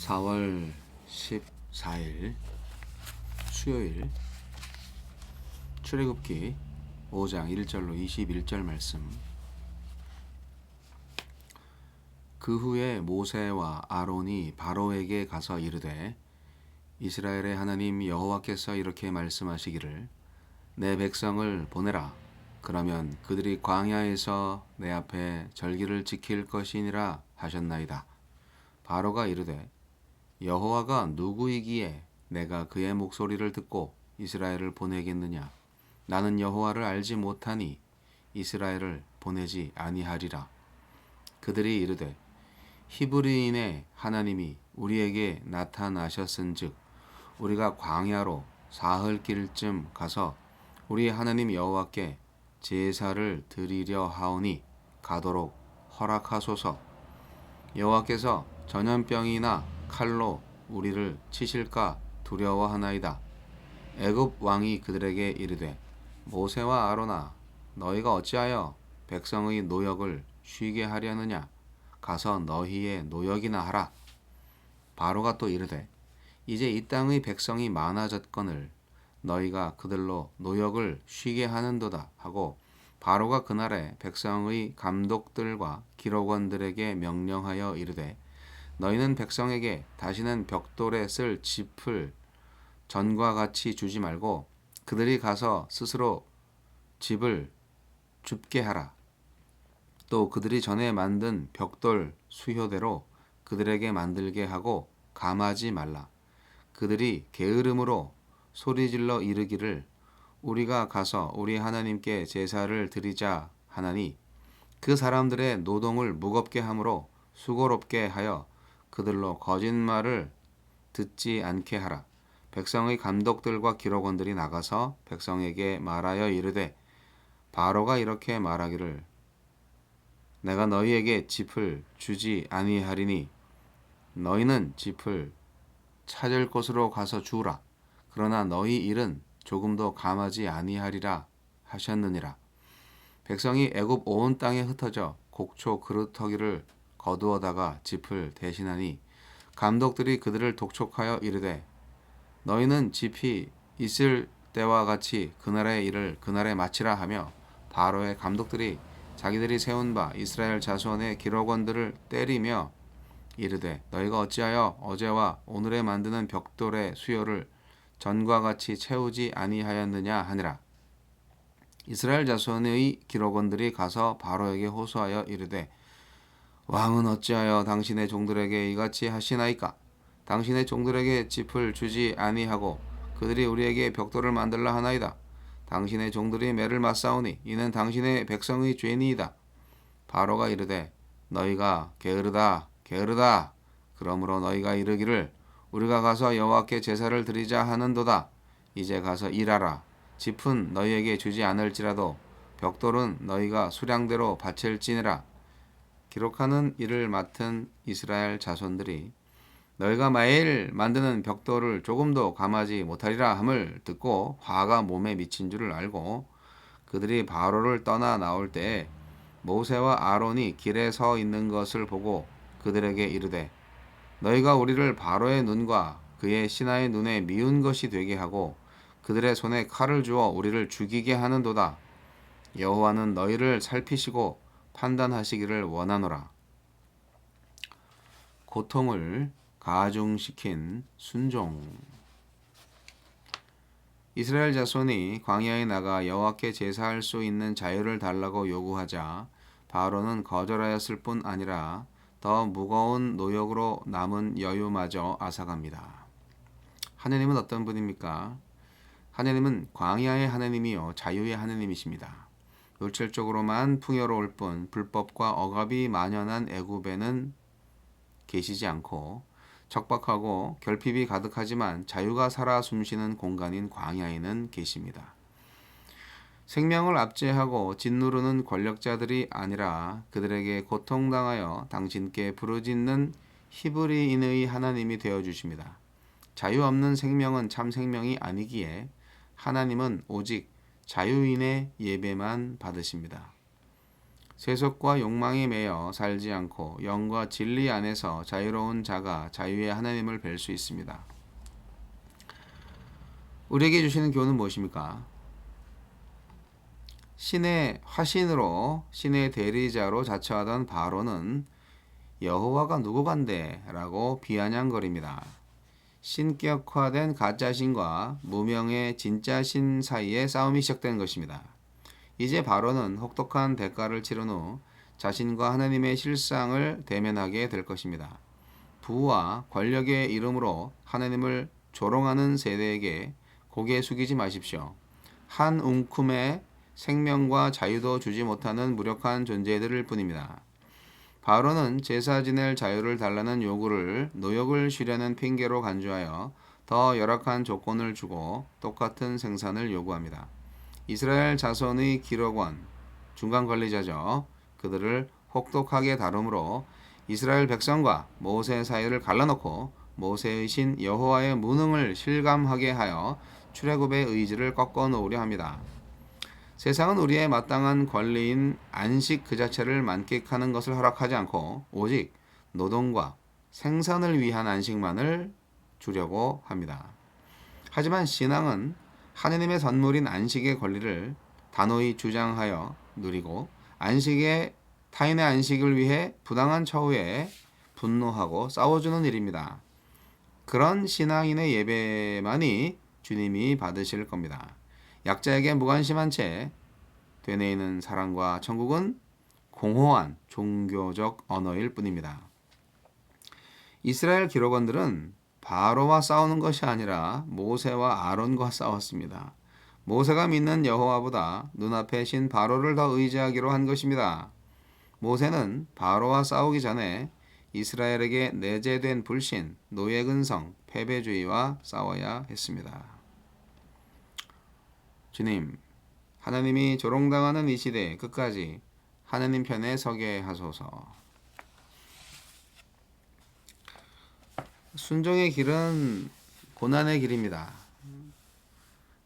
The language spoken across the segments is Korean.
4월 14일 수요일 출애굽기 5장 1절로 21절 말씀. 그 후에 모세와 아론이 바로에게 가서 이르되 이스라엘의 하나님 여호와께서 이렇게 말씀하시기를 내 백성을 보내라. 그러면 그들이 광야에서 내 앞에 절기를 지킬 것이니라 하셨나이다. 바로가 이르되 여호와가 누구이기에 내가 그의 목소리를 듣고 이스라엘을 보내겠느냐. 나는 여호와를 알지 못하니 이스라엘을 보내지 아니하리라. 그들이 이르되 히브리인의 하나님이 우리에게 나타나셨은즉 우리가 광야로 사흘길쯤 가서 우리 하나님 여호와께 제사를 드리려 하오니 가도록 허락하소서. 여호와께서 전염병이나 칼로 우리를 치실까 두려워하나이다. 애굽 왕이 그들에게 이르되 모세와 아론아 너희가 어찌하여 백성의 노역을 쉬게 하려느냐. 가서 너희의 노역이나 하라. 바로가 또 이르되 이제 이 땅의 백성이 많아졌거늘 너희가 그들로 노역을 쉬게 하는도다 하고 바로가 그날에 백성의 감독들과 기록원들에게 명령하여 이르되 너희는 백성에게 다시는 벽돌에 쓸 짚을 전과 같이 주지 말고 그들이 가서 스스로 집을 줍게 하라. 또 그들이 전에 만든 벽돌 수효대로 그들에게 만들게 하고 감하지 말라. 그들이 게으름으로 소리질러 이르기를 우리가 가서 우리 하나님께 제사를 드리자 하나니 그 사람들의 노동을 무겁게 함으로 수고롭게 하여 그들로 거짓말을 듣지 않게 하라. 백성의 감독들과 기록원들이 나가서 백성에게 말하여 이르되 바로가 이렇게 말하기를 내가 너희에게 짚을 주지 아니하리니 너희는 짚을 찾을 곳으로 가서 주우라. 그러나 너희 일은 조금도 감하지 아니하리라 하셨느니라. 백성이 애굽 온 땅에 흩어져 곡초 그루터기를 거두어다가 짚을 대신하니 감독들이 그들을 독촉하여 이르되 너희는 짚이 있을 때와 같이 그날의 일을 그날에 마치라 하며 바로의 감독들이 자기들이 세운 바 이스라엘 자손의 기록원들을 때리며 이르되 너희가 어찌하여 어제와 오늘에 만드는 벽돌의 수요를 전과 같이 채우지 아니하였느냐 하니라. 이스라엘 자손의 기록원들이 가서 바로에게 호소하여 이르되 왕은 어찌하여 당신의 종들에게 이같이 하시나이까. 당신의 종들에게 짚을 주지 아니하고 그들이 우리에게 벽돌을 만들라 하나이다. 당신의 종들이 매를 맞사오니 이는 당신의 백성의 죄니이다. 바로가 이르되 너희가 게으르다 게으르다. 그러므로 너희가 이르기를 우리가 가서 여호와께 제사를 드리자 하는도다. 이제 가서 일하라. 짚은 너희에게 주지 않을지라도 벽돌은 너희가 수량대로 바칠지니라. 기록하는 일을 맡은 이스라엘 자손들이 너희가 매일 만드는 벽돌을 조금도 감하지 못하리라 함을 듣고 화가 몸에 미친 줄을 알고 그들이 바로를 떠나 나올 때에 모세와 아론이 길에 서 있는 것을 보고 그들에게 이르되 너희가 우리를 바로의 눈과 그의 신하의 눈에 미운 것이 되게 하고 그들의 손에 칼을 주어 우리를 죽이게 하는도다. 여호와는 너희를 살피시고 판단하시기를 원하노라. 고통을 가중시킨 순종. 이스라엘 자손이 광야에 나가 여호와께 제사할 수 있는 자유를 달라고 요구하자 바로는 거절하였을 뿐 아니라 더 무거운 노역으로 남은 여유마저 앗아갑니다. 하느님은 어떤 분입니까? 하느님은 광야의 하느님이요 자유의 하느님이십니다. 물질적으로만 풍요로울 뿐 불법과 억압이 만연한 애굽에는 계시지 않고 척박하고 결핍이 가득하지만 자유가 살아 숨쉬는 공간인 광야에는 계십니다. 생명을 압제하고 짓누르는 권력자들이 아니라 그들에게 고통당하여 당신께 부르짖는 히브리인의 하나님이 되어주십니다. 자유 없는 생명은 참 생명이 아니기에 하나님은 오직 자유인의 예배만 받으십니다. 세속과 욕망에 매여 살지 않고 영과 진리 안에서 자유로운 자가 자유의 하나님을 뵐 수 있습니다. 우리에게 주시는 교훈은 무엇입니까? 신의 화신으로 신의 대리자로 자처하던 바로는 여호와가 누구간데? 라고 비아냥거립니다. 신격화된 가짜신과 무명의 진짜신 사이에 싸움이 시작된 것입니다. 이제 바로는 혹독한 대가를 치른 후 자신과 하나님의 실상을 대면하게 될 것입니다. 부와 권력의 이름으로 하나님을 조롱하는 세대에게 고개 숙이지 마십시오. 한 움큼의 생명과 자유도 주지 못하는 무력한 존재들일 뿐입니다. 바로는 제사 지낼 자유를 달라는 요구를 노역을 쉬려는 핑계로 간주하여 더 열악한 조건을 주고 똑같은 생산을 요구합니다. 이스라엘 자손의 기록원, 중간 관리자죠. 그들을 혹독하게 다룸으로 이스라엘 백성과 모세 사이를 갈라놓고 모세의 신 여호와의 무능을 실감하게 하여 출애굽의 의지를 꺾어 놓으려 합니다. 세상은 우리의 마땅한 권리인 안식 그 자체를 만끽하는 것을 허락하지 않고 오직 노동과 생산을 위한 안식만을 주려고 합니다. 하지만 신앙은 하느님의 선물인 안식의 권리를 단호히 주장하여 누리고 타인의 안식을 위해 부당한 처우에 분노하고 싸워주는 일입니다. 그런 신앙인의 예배만이 주님이 받으실 겁니다. 약자에게 무관심한 채 되뇌이는 사랑과 천국은 공허한 종교적 언어일 뿐입니다. 이스라엘 기록원들은 바로와 싸우는 것이 아니라 모세와 아론과 싸웠습니다. 모세가 믿는 여호와보다 눈앞에 신 바로를 더 의지하기로 한 것입니다. 모세는 바로와 싸우기 전에 이스라엘에게 내재된 불신, 노예근성, 패배주의와 싸워야 했습니다. 주님, 하나님이 조롱당하는 이 시대 끝까지 하나님 편에 서게 하소서. 순종의 길은 고난의 길입니다.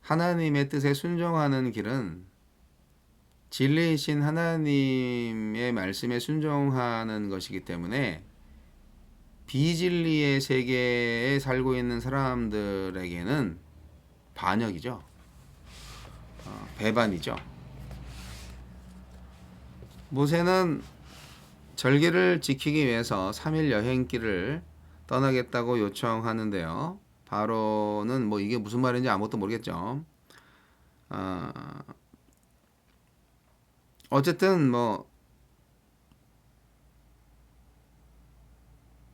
하나님의 뜻에 순종하는 길은 진리이신 하나님의 말씀에 순종하는 것이기 때문에 비진리의 세계에 살고 있는 사람들에게는 반역이죠. 배반이죠. 모세는 절기를 지키기 위해서 3일 여행길을 떠나겠다고 요청하는데요. 바로는 이게 무슨 말인지 아무것도 모르겠죠. 어쨌든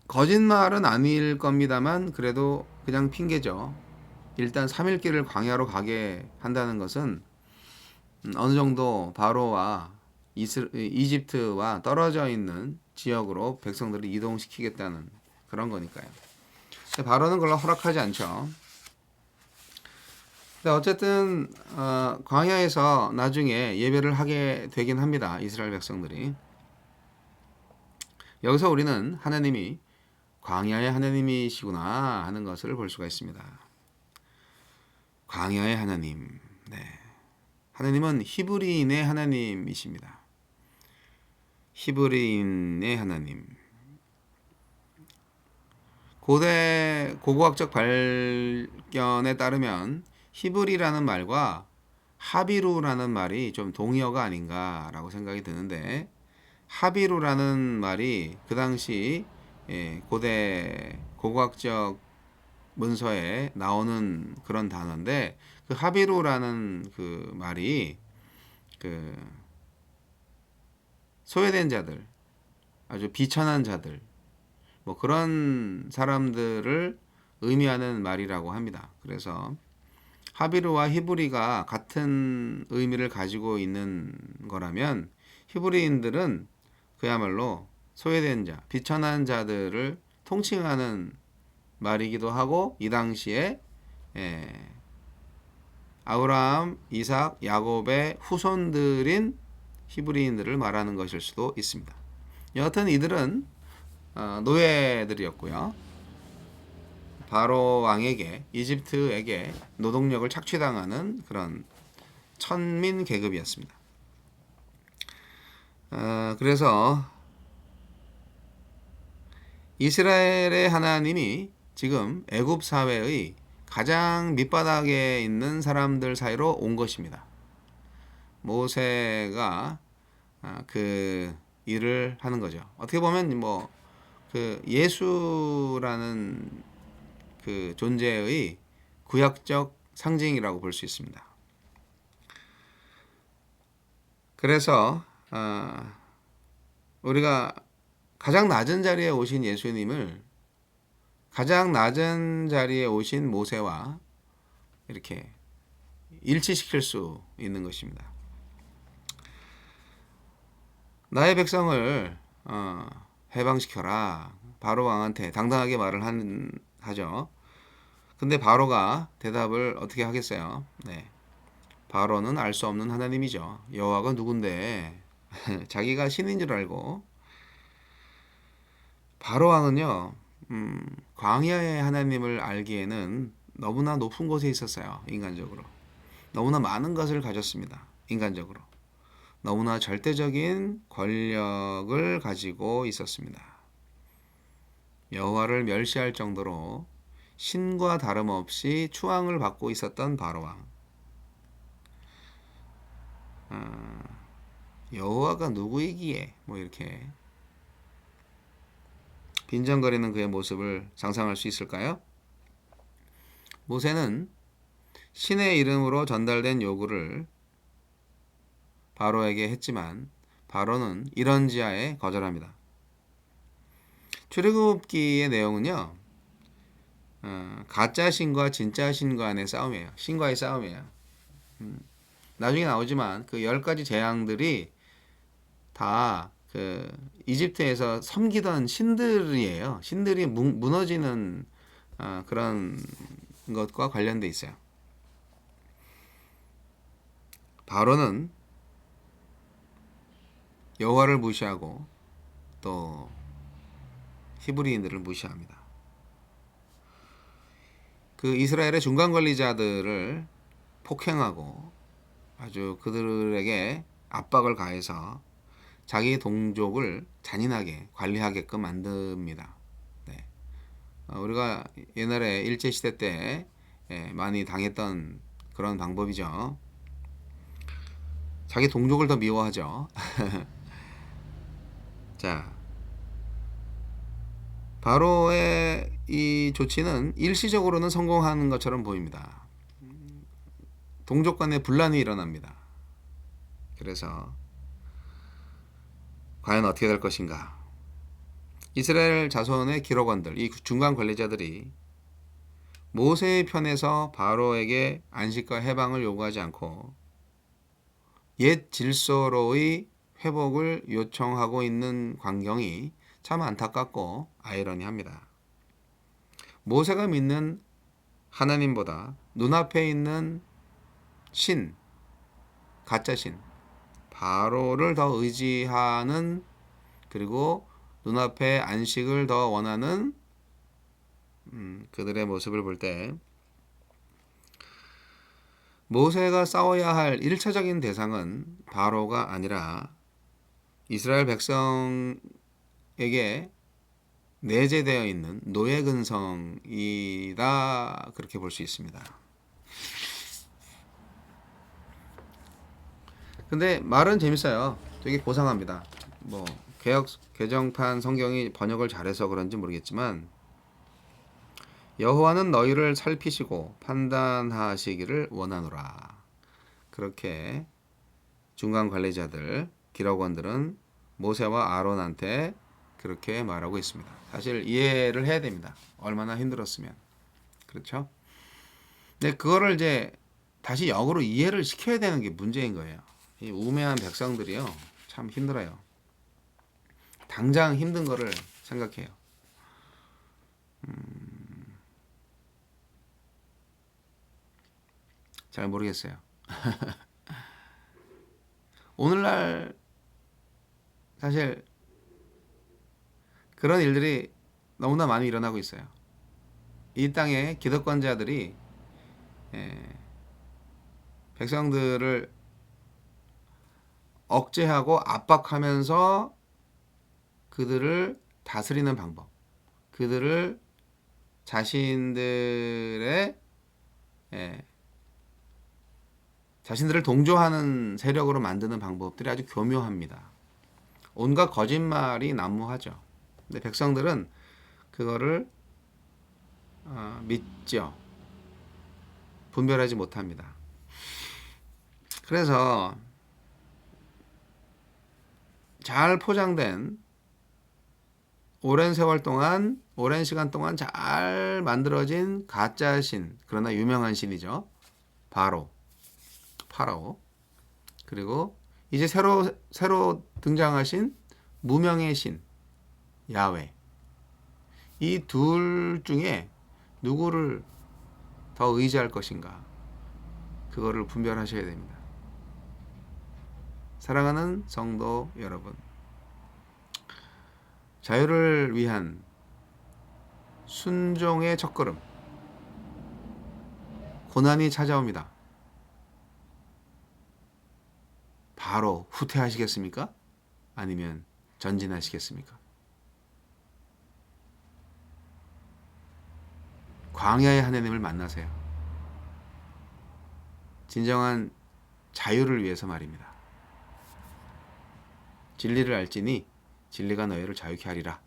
거짓말은 아닐 겁니다만 그래도 그냥 핑계죠. 일단 3일 길을 광야로 가게 한다는 것은 어느 정도 바로와 이집트와 떨어져 있는 지역으로 백성들을 이동시키겠다는 그런 거니까요. 바로는 그걸 허락하지 않죠. 근데 어쨌든 광야에서 나중에 예배를 하게 되긴 합니다. 이스라엘 백성들이. 여기서 우리는 하나님이 광야의 하나님이시구나 하는 것을 볼 수가 있습니다. 광야의 하나님. 네. 하나님은 히브리인의 하나님이십니다. 히브리인의 하나님. 고대 고고학적 발견에 따르면 히브리라는 말과 하비루라는 말이 좀 동의어가 아닌가라고 생각이 드는데, 하비루라는 말이 그 당시 고대 고고학적 문서에 나오는 그런 단어인데, 그 하비루라는 그 말이 그 소외된 자들, 아주 비천한 자들, 그런 사람들을 의미하는 말이라고 합니다. 그래서 하비루와 히브리가 같은 의미를 가지고 있는 거라면 히브리인들은 그야말로 소외된 자, 비천한 자들을 통칭하는 말이기도 하고, 이 당시에 아브라함, 이삭, 야곱의 후손들인 히브리인들을 말하는 것일 수도 있습니다. 여하튼 이들은 노예들이었고요. 바로 왕에게, 이집트에게 노동력을 착취당하는 그런 천민 계급이었습니다. 그래서 이스라엘의 하나님이 지금 애굽 사회의 가장 밑바닥에 있는 사람들 사이로 온 것입니다. 모세가 그 일을 하는 거죠. 어떻게 보면 뭐 그 예수라는 그 존재의 구약적 상징이라고 볼 수 있습니다. 그래서 우리가 가장 낮은 자리에 오신 예수님을 가장 낮은 자리에 오신 모세와 이렇게 일치시킬 수 있는 것입니다. 나의 백성을 해방시켜라. 바로 왕한테 당당하게 말을 하죠. 근데 바로가 대답을 어떻게 하겠어요? 네. 바로는 알 수 없는 하나님이죠. 여호와가 누군데 자기가 신인 줄 알고. 바로 왕은요, 광야의 하나님을 알기에는 너무나 높은 곳에 있었어요. 인간적으로. 너무나 많은 것을 가졌습니다. 인간적으로. 너무나 절대적인 권력을 가지고 있었습니다. 여호와를 멸시할 정도로 신과 다름없이 추앙을 받고 있었던 바로왕. 여호와가 누구이기에 뭐 이렇게 빈정거리는 그의 모습을 상상할 수 있을까요? 모세는 신의 이름으로 전달된 요구를 바로에게 했지만 바로는 이런 지하에 거절합니다. 출애굽기의 내용은요, 가짜 신과 진짜 신 간의 싸움이에요. 신과의 싸움이에요. 나중에 나오지만 그 10가지 재앙들이 다 그 이집트에서 섬기던 신들이에요. 신들이 무너지는 그런 것과 관련돼 있어요. 바로는 여호와를 무시하고 또 히브리인들을 무시합니다. 그 이스라엘의 중간 관리자들을 폭행하고 아주 그들에게 압박을 가해서 자기 동족을 잔인하게 관리하게끔 만듭니다. 네. 우리가 옛날에 일제시대 때 많이 당했던 그런 방법이죠. 자기 동족을 더 미워하죠. 자, 바로의 이 조치는 일시적으로는 성공하는 것처럼 보입니다. 동족 간에 분란이 일어납니다. 그래서 과연 어떻게 될 것인가? 이스라엘 자손의 기록원들, 이 중간 관리자들이 모세의 편에서 바로에게 안식과 해방을 요구하지 않고 옛 질서로의 회복을 요청하고 있는 광경이 참 안타깝고 아이러니합니다. 모세가 믿는 하나님보다 눈앞에 있는 신, 가짜 신, 바로를 더 의지하는, 그리고 눈앞에 안식을 더 원하는 그들의 모습을 볼 때 모세가 싸워야 할 1차적인 대상은 바로가 아니라 이스라엘 백성에게 내재되어 있는 노예 근성이다, 그렇게 볼 수 있습니다. 근데 말은 재밌어요. 되게 고상합니다. 뭐 개정판 성경이 번역을 잘해서 그런지 모르겠지만, 여호와는 너희를 살피시고 판단하시기를 원하노라. 그렇게 중간 관리자들, 기록원들은 모세와 아론한테 그렇게 말하고 있습니다. 사실 이해를 해야 됩니다. 얼마나 힘들었으면. 그렇죠? 근데 그거를 이제 다시 역으로 이해를 시켜야 되는 게 문제인 거예요. 이 우매한 백성들이요, 참 힘들어요. 당장 힘든 거를 생각해요. 잘 모르겠어요. 오늘날 사실 그런 일들이 너무나 많이 일어나고 있어요. 이 땅의 기득권자들이 백성들을 억제하고 압박하면서 그들을 다스리는 방법, 그들을 자신들의 자신들을 동조하는 세력으로 만드는 방법들이 아주 교묘합니다. 온갖 거짓말이 난무하죠. 근데 백성들은 그거를 믿죠. 분별하지 못합니다. 그래서 잘 포장된 오랜 세월 동안, 오랜 시간 동안 잘 만들어진 가짜 신, 그러나 유명한 신이죠. 파라오. 그리고 이제 새로 등장하신 무명의 신, 야훼. 이 둘 중에 누구를 더 의지할 것인가? 그거를 분별하셔야 됩니다. 사랑하는 성도 여러분, 자유를 위한 순종의 첫걸음, 고난이 찾아옵니다. 바로 후퇴하시겠습니까? 아니면 전진하시겠습니까? 광야의 하나님을 만나세요. 진정한 자유를 위해서 말입니다. 진리를 알지니 진리가 너희를 자유케 하리라.